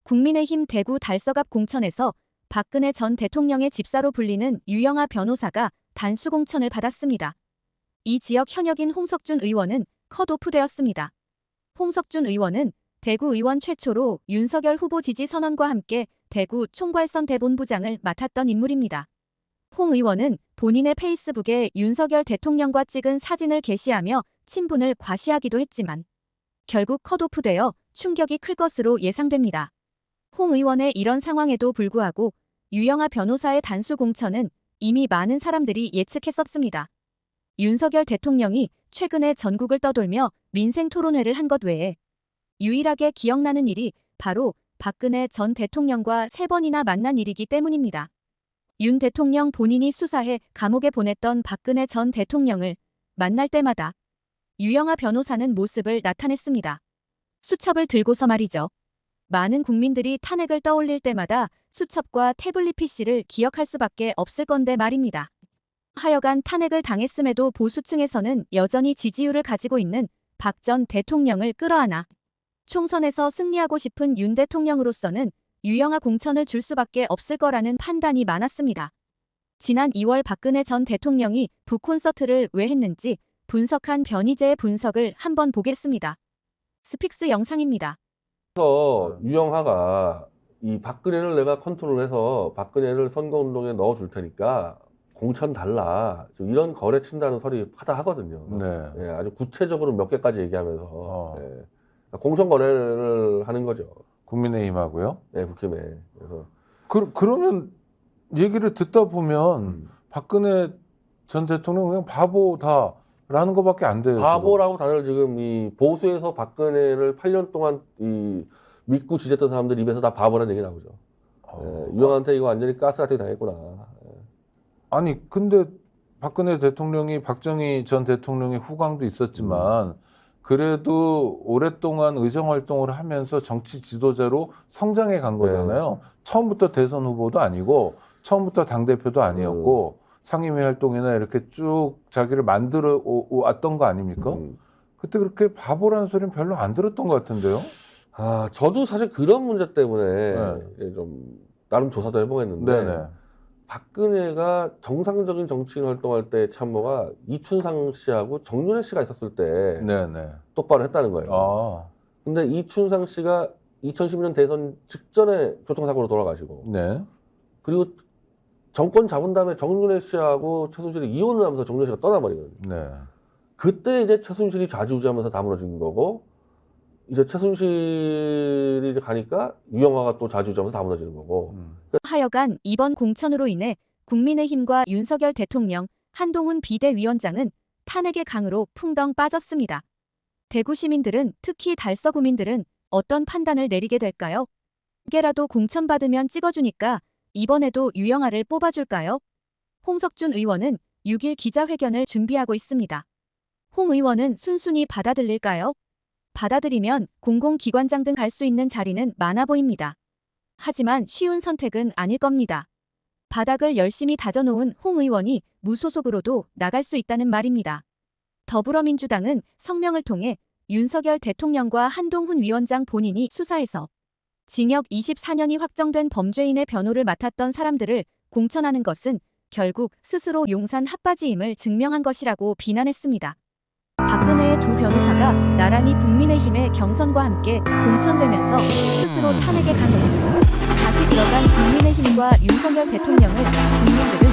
국민의힘 대구 달서갑 공천에서 박근혜 전 대통령의 집사로 불리는 유영하 변호사가 단수 공천을 받았습니다. 이 지역 현역인 홍석준 의원은 컷오프되었습니다. 홍석준 의원은 대구 의원 최초로 윤석열 후보 지지 선언과 함께 대구 총괄선 대본부장을 맡았던 인물입니다. 홍 의원은 본인의 페이스북에 윤석열 대통령과 찍은 사진을 게시하며 친분을 과시하기도 했지만 결국 컷오프되어 충격이 클 것으로 예상됩니다. 홍 의원의 이런 상황에도 불구하고 유영하 변호사의 단수 공천은 이미 많은 사람들이 예측했었습니다. 윤석열 대통령이 최근에 전국을 떠돌며 민생 토론회를 한 것 외에 유일하게 기억나는 일이 바로 박근혜 전 대통령과 3번이나 만난 일이기 때문입니다. 윤 대통령 본인이 수사해 감옥에 보냈던 박근혜 전 대통령을 만날 때마다 유영하 변호사는 모습을 나타냈습니다. 수첩을 들고서 말이죠. 많은 국민들이 탄핵을 떠올릴 때마다 수첩과 태블릿 PC를 기억할 수밖에 없을 건데 말입니다. 하여간 탄핵을 당했음에도 보수층에서는 여전히 지지율을 가지고 있는 박 전 대통령을 끌어안아 총선에서 승리하고 싶은 윤 대통령으로서는 유영하 공천을 줄 수밖에 없을 거라는 판단이 많았습니다. 지난 2월 박근혜 전 대통령이 북콘서트를 왜 했는지 분석한 변희재의 분석을 한번 보겠습니다. 스픽스 영상입니다. 그래서 유영하가 이 박근혜를 내가 컨트롤해서 박근혜를 선거운동에 넣어줄 테니까 공천 달라 이런 거래 친다는 소리 하다 하거든요. 네. 예, 아주 구체적으로 몇 개까지 얘기하면서 예, 공천 거래를 하는 거죠. 국민의힘하고요. 네, 국힘에. 그래서 그러면 얘기를 듣다 보면 박근혜 전 대통령 그냥 바보다라는 것밖에 안 돼요. 바보라고 다들 지금 이 보수에서 박근혜를 8년 동안 이 믿고 지지했던 사람들 입에서 다 바보라는 얘기 나오죠. 예, 유영한테 이거 완전히 가스라이팅 당했구나. 예. 아니 근데 박근혜 대통령이 박정희 전 대통령의 후광도 있었지만 그래도 오랫동안 의정 활동을 하면서 정치 지도자로 성장해 간 거잖아요. 처음부터 대선 후보도 아니고 처음부터 당대표도 아니었고 상임위 활동이나 이렇게 쭉 자기를 만들어 왔던 거 아닙니까? 그때 그렇게 바보라는 소리는 별로 안 들었던 것 같은데요. 아, 저도 사실 그런 문제 때문에 좀 나름 조사도 해보겠는데 네네. 박근혜가 정상적인 정치인 활동할 때 참모가 이춘상 씨하고 정윤회 씨가 있었을 때 네네. 똑바로 했다는 거예요. 아, 근데 이춘상 씨가 2012년 대선 직전에 교통사고로 돌아가시고 네. 그리고 정권 잡은 다음에 정윤회 씨하고 최순실이 이혼을 하면서 정윤회 씨가 떠나버리거든요. 네. 그때 이제 최순실이 좌지우지하면서 다물어진 거고 이제 최순실이 이제 가니까 유영하가 또 좌지우지하면서 다물어지는 거고. 하여간 이번 공천으로 인해 국민의힘과 윤석열 대통령, 한동훈 비대위원장은 탄핵의 강으로 풍덩 빠졌습니다. 대구 시민들은 특히 달서구민들은 어떤 판단을 내리게 될까요? 개라도 공천받으면 찍어주니까 이번에도 유영하를 뽑아줄까요? 홍석준 의원은 6일 기자회견을 준비하고 있습니다. 홍 의원은 순순히 받아들일까요? 받아들이면 공공기관장 등 갈 수 있는 자리는 많아 보입니다. 하지만 쉬운 선택은 아닐 겁니다. 바닥을 열심히 다져놓은 홍 의원이 무소속으로도 나갈 수 있다는 말입니다. 더불어민주당은 성명을 통해 윤석열 대통령과 한동훈 위원장 본인이 수사에서 징역 24년이 확정된 범죄인의 변호를 맡았던 사람들을 공천하는 것은 결국 스스로 용산 핫바지임을 증명한 것이라고 비난했습니다. 박근혜의 두 변호사가 나란히 국민의힘의 경선과 함께 공천되면서 스스로 탄핵의 강으로 다시 들어간 국민의힘과 윤석열 대통령을 국민들은